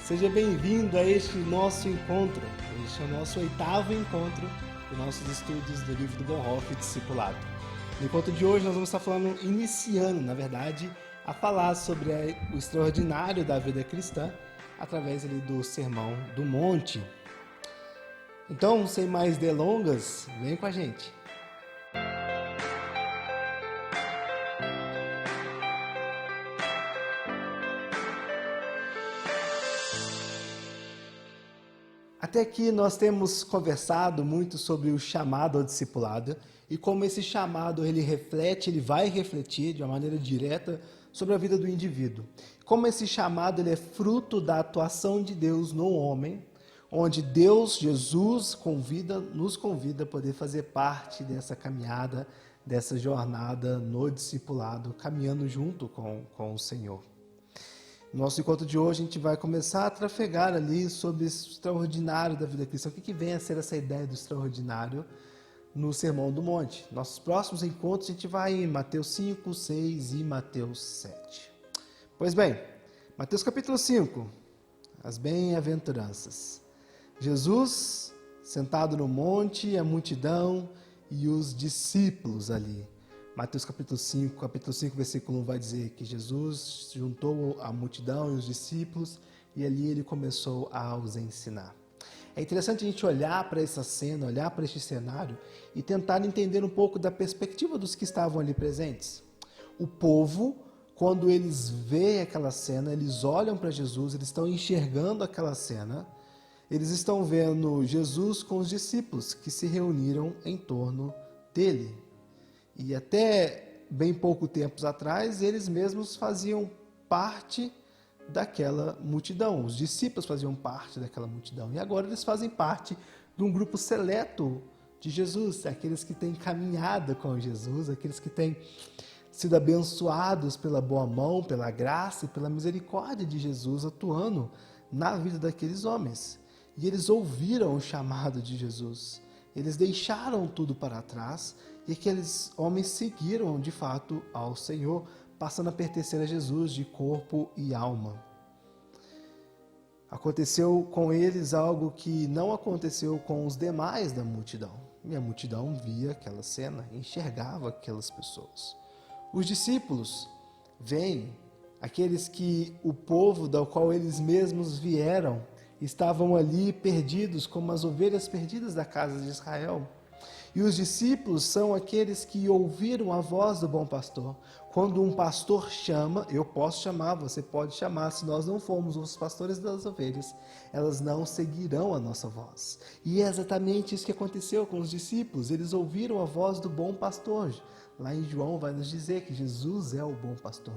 Seja bem-vindo a este nosso encontro. Este é o nosso 8º encontro dos nossos estudos do livro do Bonhoeffer, Discipulado. No encontro de hoje nós vamos estar iniciando, na verdade, a falar sobre o extraordinário da vida cristã através do Sermão do Monte. Então, sem mais delongas, vem com a gente. Até aqui nós temos conversado muito sobre o chamado ao discipulado e como esse chamado ele vai refletir de uma maneira direta sobre a vida do indivíduo. Como esse chamado ele é fruto da atuação de Deus no homem, onde Deus, Jesus, nos convida a poder fazer parte dessa caminhada, dessa jornada no discipulado, caminhando junto com o Senhor. No nosso encontro de hoje, a gente vai começar a trafegar ali sobre o extraordinário da vida cristã. O que vem a ser essa ideia do extraordinário no Sermão do Monte? Nossos próximos encontros, a gente vai em Mateus 5, 6 e Mateus 7. Pois bem, Mateus capítulo 5, as bem-aventuranças. Jesus, sentado no monte, a multidão e os discípulos ali. Mateus capítulo 5, versículo 1 vai dizer que Jesus juntou a multidão e os discípulos e ali ele começou a os ensinar. É interessante a gente olhar para essa cena, olhar para este cenário e tentar entender um pouco da perspectiva dos que estavam ali presentes. O povo, quando eles veem aquela cena, eles olham para Jesus, eles estão enxergando aquela cena, eles estão vendo Jesus com os discípulos que se reuniram em torno dele. E até bem pouco tempo atrás, eles mesmos faziam parte daquela multidão. Os discípulos faziam parte daquela multidão. E agora eles fazem parte de um grupo seleto de Jesus, aqueles que têm caminhado com Jesus, aqueles que têm sido abençoados pela boa mão, pela graça e pela misericórdia de Jesus atuando na vida daqueles homens. E eles ouviram o chamado de Jesus. Eles deixaram tudo para trás e aqueles homens seguiram de fato ao Senhor, passando a pertencer a Jesus de corpo e alma. Aconteceu com eles algo que não aconteceu com os demais da multidão. E a multidão via aquela cena, enxergava aquelas pessoas. Os discípulos veem aqueles que o povo do qual eles mesmos vieram estavam ali perdidos como as ovelhas perdidas da casa de Israel. E os discípulos são aqueles que ouviram a voz do bom pastor. Quando um pastor chama, eu posso chamar, você pode chamar, se nós não formos os pastores das ovelhas, elas não seguirão a nossa voz. E é exatamente isso que aconteceu com os discípulos, eles ouviram a voz do bom pastor. Lá em João vai nos dizer que Jesus é o bom pastor.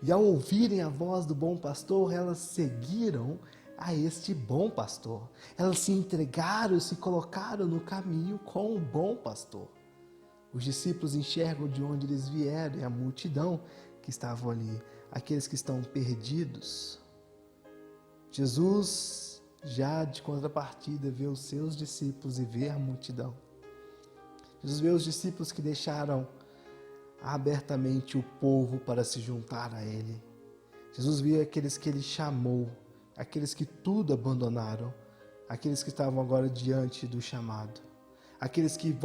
E ao ouvirem a voz do bom pastor, elas seguiram a este bom pastor. Elas se entregaram, se colocaram no caminho com o bom pastor. Os discípulos enxergam de onde eles vieram e a multidão que estavam ali, aqueles que estão perdidos. Jesus, já de contrapartida, vê os seus discípulos e vê a multidão. Jesus vê os discípulos que deixaram abertamente o povo para se juntar a ele. Jesus vê aqueles que ele chamou, aqueles que tudo abandonaram, aqueles que estavam agora diante do chamado, aqueles que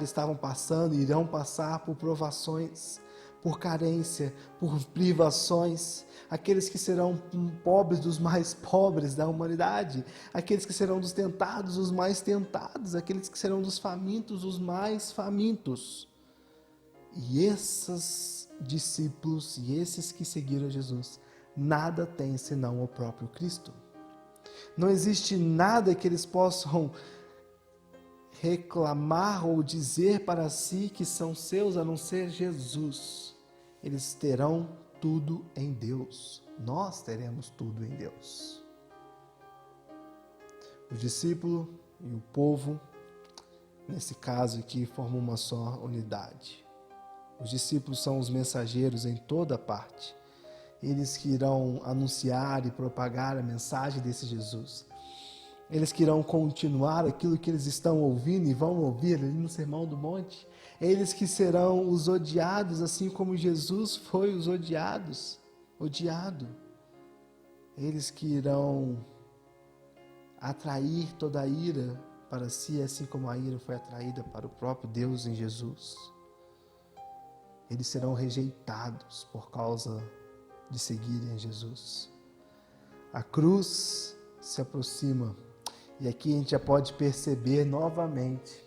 estavam passando e irão passar por provações, por carência, por privações, aqueles que serão pobres dos mais pobres da humanidade, aqueles que serão dos tentados os mais tentados, aqueles que serão dos famintos os mais famintos. E esses discípulos e esses que seguiram Jesus nada tem senão o próprio Cristo. Não existe nada que eles possam reclamar ou dizer para si que são seus a não ser Jesus. Eles terão tudo em Deus. Nós teremos tudo em Deus. O discípulo e o povo, nesse caso aqui, formam uma só unidade. Os discípulos são os mensageiros em toda parte. Eles que irão anunciar e propagar a mensagem desse Jesus. Eles que irão continuar aquilo que eles estão ouvindo e vão ouvir ali no Sermão do Monte. Eles que serão os odiados, assim como Jesus foi odiado. eles que irão atrair toda a ira para si, assim como a ira foi atraída para o próprio Deus em Jesus. Eles serão rejeitados por causa de seguirem Jesus. A cruz se aproxima e aqui a gente já pode perceber novamente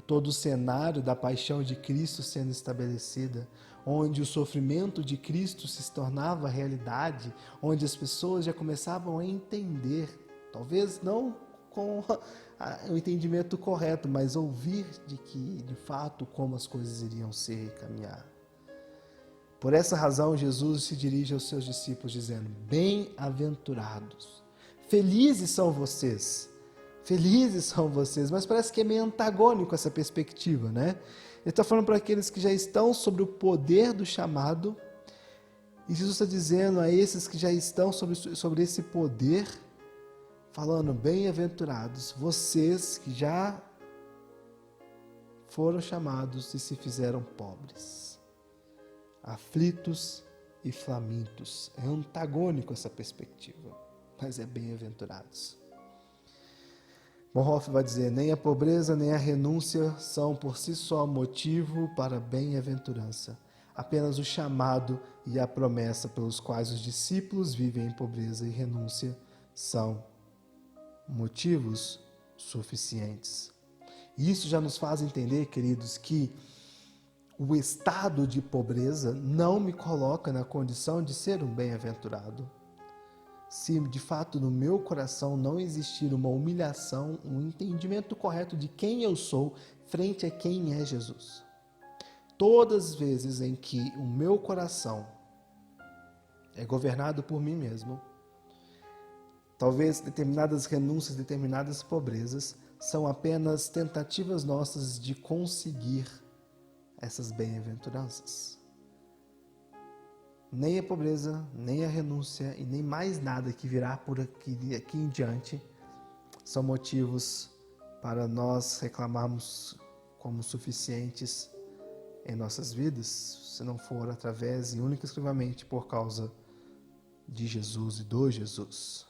todo o cenário da paixão de Cristo sendo estabelecida, onde o sofrimento de Cristo se tornava realidade, onde as pessoas já começavam a entender, talvez não com o entendimento correto, mas ouvir de que, de fato, como as coisas iriam ser e caminhar. Por essa razão, Jesus se dirige aos seus discípulos dizendo: bem-aventurados, felizes são vocês, mas parece que é meio antagônico essa perspectiva, né? Ele está falando para aqueles que já estão sobre o poder do chamado, e Jesus está dizendo a esses que já estão sobre esse poder, falando: bem-aventurados, vocês que já foram chamados e se fizeram pobres, aflitos e famintos. É antagônico essa perspectiva, mas é bem-aventurados. Bonhoeffer vai dizer: nem a pobreza nem a renúncia são por si só motivo para bem-aventurança. Apenas o chamado e a promessa pelos quais os discípulos vivem em pobreza e renúncia são motivos suficientes. E isso já nos faz entender, queridos, que o estado de pobreza não me coloca na condição de ser um bem-aventurado. Se de fato no meu coração não existir uma humilhação, um entendimento correto de quem eu sou frente a quem é Jesus. Todas as vezes em que o meu coração é governado por mim mesmo, talvez determinadas renúncias, determinadas pobrezas são apenas tentativas nossas de conseguir essas bem-aventuranças. Nem a pobreza, nem a renúncia e nem mais nada que virá por aqui em diante são motivos para nós reclamarmos como suficientes em nossas vidas, se não for através e única e exclusivamente por causa de Jesus e do Jesus.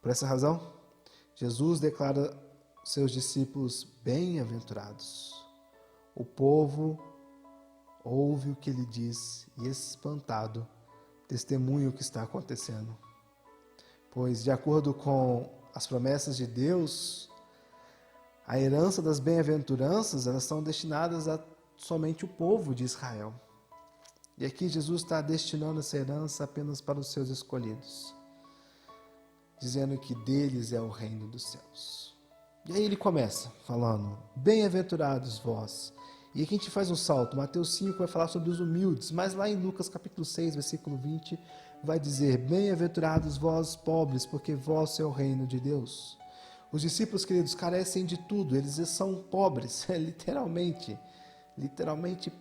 Por essa razão, Jesus declara seus discípulos bem-aventurados. O povo ouve o que ele diz e, espantado, testemunha o que está acontecendo. Pois, de acordo com as promessas de Deus, a herança das bem-aventuranças, elas são destinadas a somente o povo de Israel. E aqui Jesus está destinando essa herança apenas para os seus escolhidos, dizendo que deles é o reino dos céus. E aí ele começa falando: bem-aventurados vós. E aqui a gente faz um salto. Mateus 5 vai falar sobre os humildes, mas lá em Lucas capítulo 6, versículo 20, vai dizer: bem-aventurados vós pobres, porque vós é o reino de Deus. Os discípulos, queridos, carecem de tudo, eles são pobres, literalmente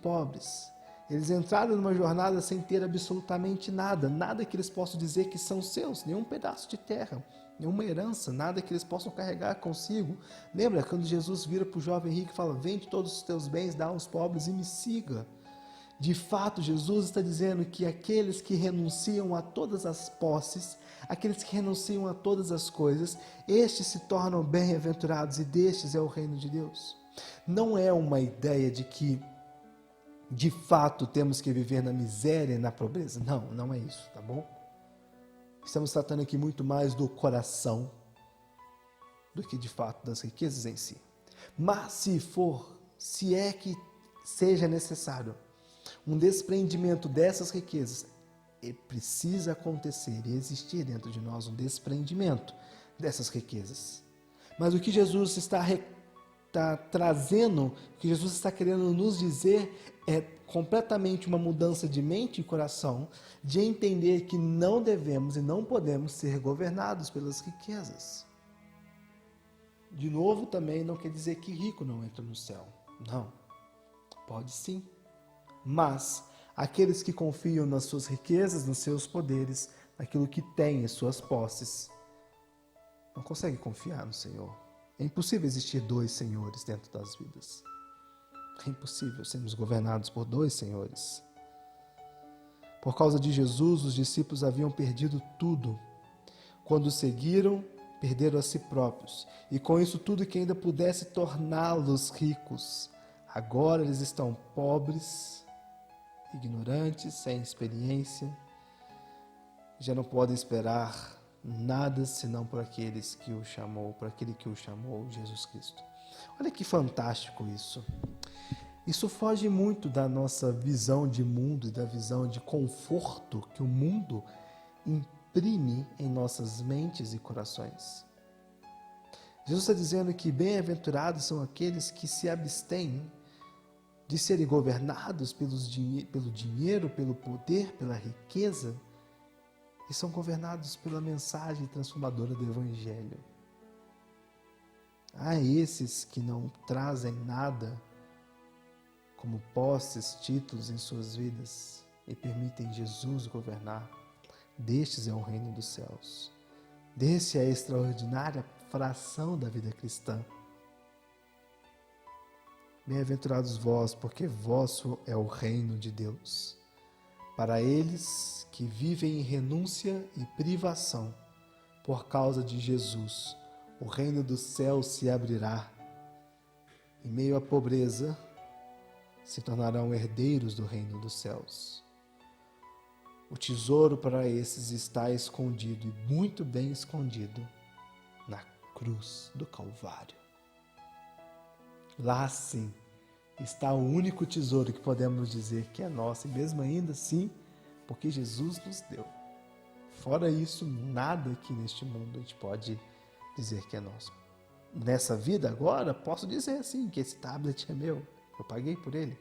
pobres. Eles entraram numa jornada sem ter absolutamente nada que eles possam dizer que são seus, nenhum pedaço de terra, nenhuma herança, nada que eles possam carregar consigo. Lembra quando Jesus vira para o jovem rico e fala: vende todos os teus bens, dá aos pobres e me siga. De fato, Jesus está dizendo que aqueles que renunciam a todas as posses, aqueles que renunciam a todas as coisas, estes se tornam bem-aventurados e destes é o reino de Deus. Não é uma ideia de que de fato temos que viver na miséria e na pobreza. Não é isso, tá bom? Estamos tratando aqui muito mais do coração do que de fato das riquezas em si. Mas se é que seja necessário um desprendimento dessas riquezas, precisa acontecer e existir dentro de nós um desprendimento dessas riquezas. Mas o que Jesus está trazendo, o que Jesus está querendo nos dizer é completamente uma mudança de mente e coração, de entender que não devemos e não podemos ser governados pelas riquezas. De novo, também não quer dizer que rico não entra no céu. Não, pode sim. Mas aqueles que confiam nas suas riquezas, nos seus poderes, naquilo que têm, em suas posses, não conseguem confiar no Senhor. É impossível existir dois senhores dentro das vidas. É impossível sermos governados por dois senhores. Por causa de Jesus, os discípulos haviam perdido tudo. Quando o seguiram, perderam a si próprios, e com isso tudo que ainda pudesse torná-los ricos. Agora eles estão pobres, ignorantes, sem experiência, já não podem esperar nada senão por aqueles que o chamou, por aquele que o chamou, Jesus Cristo. Olha que fantástico isso. Isso foge muito da nossa visão de mundo e da visão de conforto que o mundo imprime em nossas mentes e corações. Jesus está dizendo que bem-aventurados são aqueles que se abstêm de serem governados pelo dinheiro, pelo poder, pela riqueza, e são governados pela mensagem transformadora do Evangelho. Há esses que não trazem nada como posses, títulos em suas vidas e permitem Jesus governar. Destes é o reino dos céus. Desse é a extraordinária fração da vida cristã. Bem-aventurados vós, porque vosso é o reino de Deus. Para eles que vivem em renúncia e privação, por causa de Jesus, o reino dos céus se abrirá. Em meio à pobreza, se tornarão herdeiros do reino dos céus. O tesouro para esses está escondido, e muito bem escondido, na cruz do Calvário. Lá sim está o único tesouro que podemos dizer que é nosso, e mesmo ainda assim, porque Jesus nos deu. Fora isso, nada aqui neste mundo a gente pode dizer que é nosso. Nessa vida agora, posso dizer sim que esse tablet é meu, eu paguei por ele.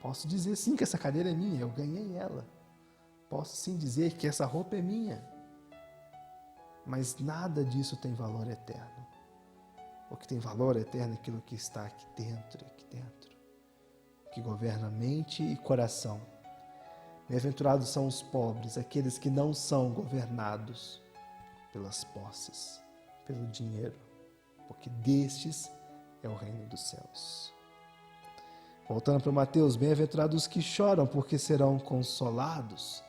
Posso dizer sim que essa cadeira é minha, eu ganhei ela. Posso sim dizer que essa roupa é minha. Mas nada disso tem valor eterno. O que tem valor eterno é aquilo que está aqui dentro, que governa mente e coração. Bem-aventurados são os pobres, aqueles que não são governados pelas posses, pelo dinheiro, porque destes é o reino dos céus. Voltando para Mateus, bem-aventurados os que choram, porque serão consolados.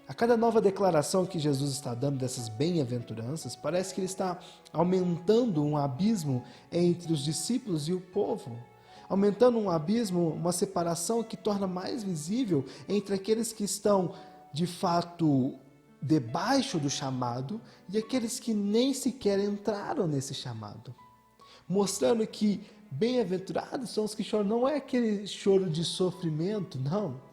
A cada nova declaração que Jesus está dando dessas bem-aventuranças, parece que ele está aumentando um abismo entre os discípulos e o povo. Aumentando um abismo, uma separação que torna mais visível entre aqueles que estão, de fato, debaixo do chamado e aqueles que nem sequer entraram nesse chamado. Mostrando que bem-aventurados são os que choram, não é aquele choro de sofrimento, não.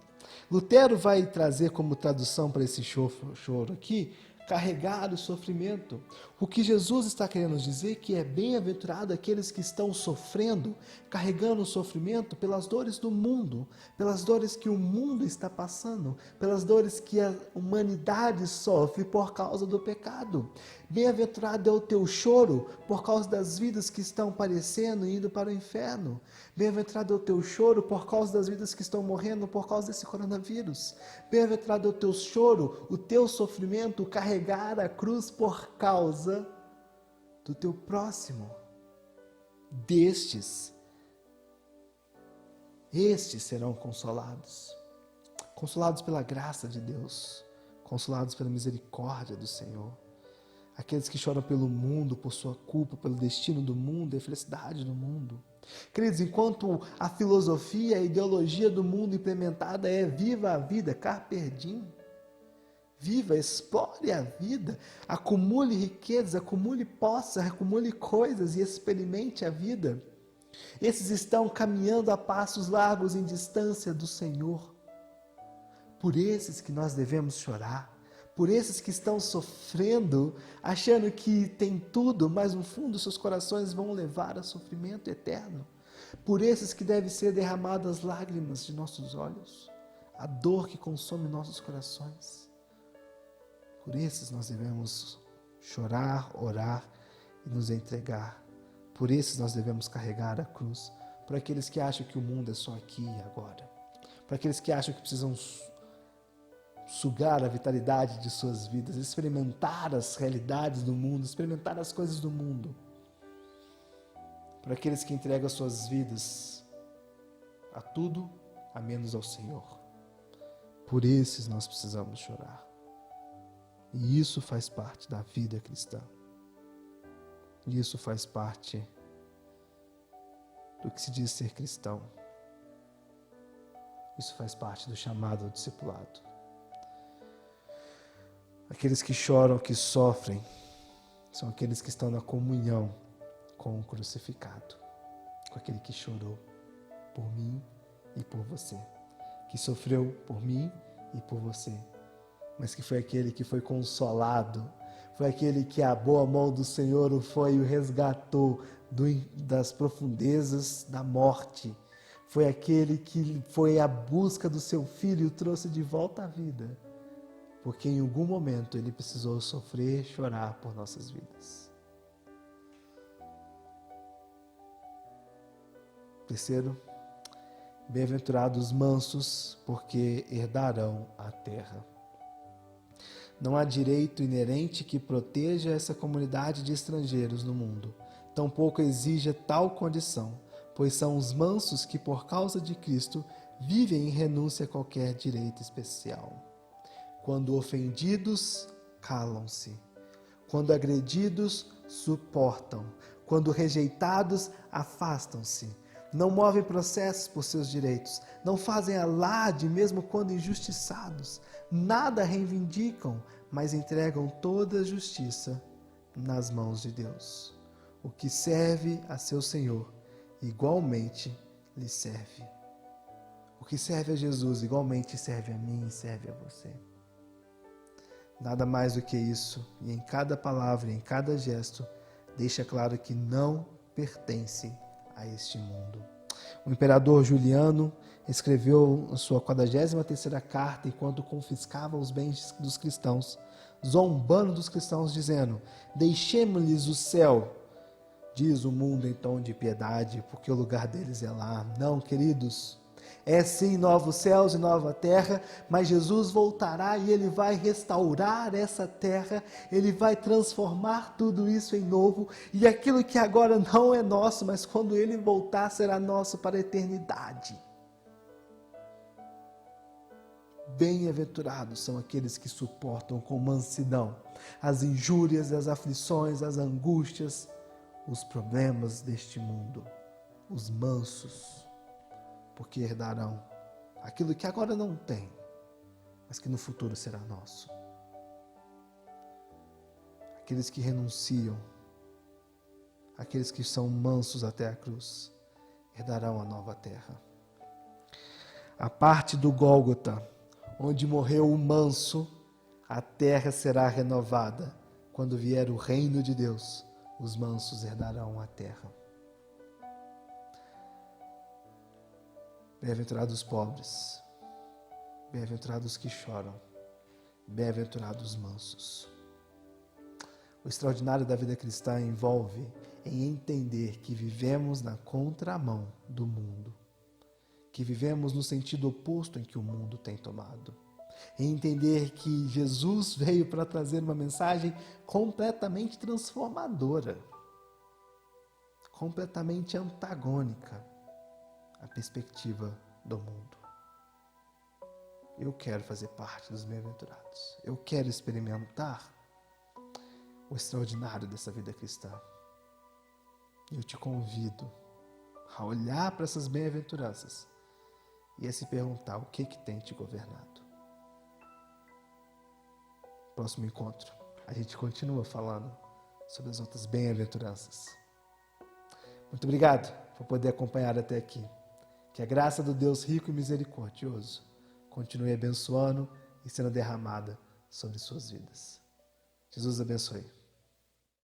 Lutero vai trazer como tradução para esse choro aqui, carregar o sofrimento. O que Jesus está querendo dizer que é bem-aventurado aqueles que estão sofrendo, carregando o sofrimento pelas dores do mundo, pelas dores que o mundo está passando, pelas dores que a humanidade sofre por causa do pecado. Bem-aventurado é o teu choro por causa das vidas que estão parecendo e indo para o inferno. Bem-aventurado é o teu choro por causa das vidas que estão morrendo por causa desse coronavírus. Bem-aventurado é o teu choro, o teu sofrimento, carregar a cruz por causa do teu próximo. Estes serão consolados. Consolados pela graça de Deus, consolados pela misericórdia do Senhor. Aqueles que choram pelo mundo, por sua culpa, pelo destino do mundo e a felicidade do mundo. Queridos, enquanto a filosofia, a ideologia do mundo implementada é viva a vida, carpe diem. Viva, explore a vida, acumule riquezas, acumule posses, acumule coisas e experimente a vida. Esses estão caminhando a passos largos em distância do Senhor. Por esses que nós devemos chorar. Por esses que estão sofrendo, achando que tem tudo, mas no fundo seus corações vão levar a sofrimento eterno. Por esses que devem ser derramadas lágrimas de nossos olhos, a dor que consome nossos corações. Por esses nós devemos chorar, orar e nos entregar. Por esses nós devemos carregar a cruz. Por aqueles que acham que o mundo é só aqui e agora. Por aqueles que acham que precisam sugar a vitalidade de suas vidas, experimentar as realidades do mundo, experimentar as coisas do mundo. Para aqueles que entregam suas vidas a tudo, a menos ao Senhor. Por esses nós precisamos chorar. E isso faz parte da vida cristã. E isso faz parte do que se diz ser cristão. Isso faz parte do chamado ao discipulado. Aqueles que choram, que sofrem, são aqueles que estão na comunhão com o crucificado, com aquele que chorou por mim e por você, que sofreu por mim e por você, mas que foi aquele que foi consolado, foi aquele que a boa mão do Senhor o foi e o resgatou das profundezas da morte, foi aquele que foi à busca do seu filho e o trouxe de volta à vida, porque em algum momento ele precisou sofrer e chorar por nossas vidas. Terceiro, bem-aventurados os mansos, porque herdarão a terra. Não há direito inerente que proteja essa comunidade de estrangeiros no mundo, tampouco exija tal condição, pois são os mansos que, por causa de Cristo, vivem em renúncia a qualquer direito especial. Quando ofendidos, calam-se. Quando agredidos, suportam. Quando rejeitados, afastam-se. Não movem processos por seus direitos. Não fazem alarde mesmo quando injustiçados. Nada reivindicam, mas entregam toda a justiça nas mãos de Deus. O que serve a seu Senhor, igualmente lhe serve. O que serve a Jesus, igualmente serve a mim e serve a você. Nada mais do que isso, e em cada palavra, em cada gesto, deixa claro que não pertence a este mundo. O imperador Juliano escreveu a sua 43ª carta enquanto confiscava os bens dos cristãos, zombando dos cristãos, dizendo: deixemos-lhes o céu, diz o mundo em tom de piedade, porque o lugar deles é lá. Não, queridos, é sim novos céus e nova terra, mas Jesus voltará e Ele vai restaurar essa terra, Ele vai transformar tudo isso em novo, e aquilo que agora não é nosso, mas quando Ele voltar será nosso para a eternidade. Bem-aventurados são aqueles que suportam com mansidão as injúrias, as aflições, as angústias, os problemas deste mundo, os mansos, porque herdarão aquilo que agora não tem, mas que no futuro será nosso. Aqueles que renunciam, aqueles que são mansos até a cruz, herdarão a nova terra. A parte do Gólgota, onde morreu o manso, a terra será renovada. Quando vier o reino de Deus, os mansos herdarão a terra. Bem-aventurados os pobres, bem-aventurados os que choram, bem-aventurados os mansos. O extraordinário da vida cristã envolve em entender que vivemos na contramão do mundo, que vivemos no sentido oposto em que o mundo tem tomado, em entender que Jesus veio para trazer uma mensagem completamente transformadora, completamente antagônica a perspectiva do mundo. Eu quero fazer parte dos bem-aventurados. Eu quero experimentar o extraordinário dessa vida cristã. Eu te convido a olhar para essas bem-aventuranças e a se perguntar o que tem te governado. Próximo encontro, a gente continua falando sobre as outras bem-aventuranças. Muito obrigado por poder acompanhar até aqui. Que a graça do Deus rico e misericordioso continue abençoando e sendo derramada sobre suas vidas. Jesus abençoe.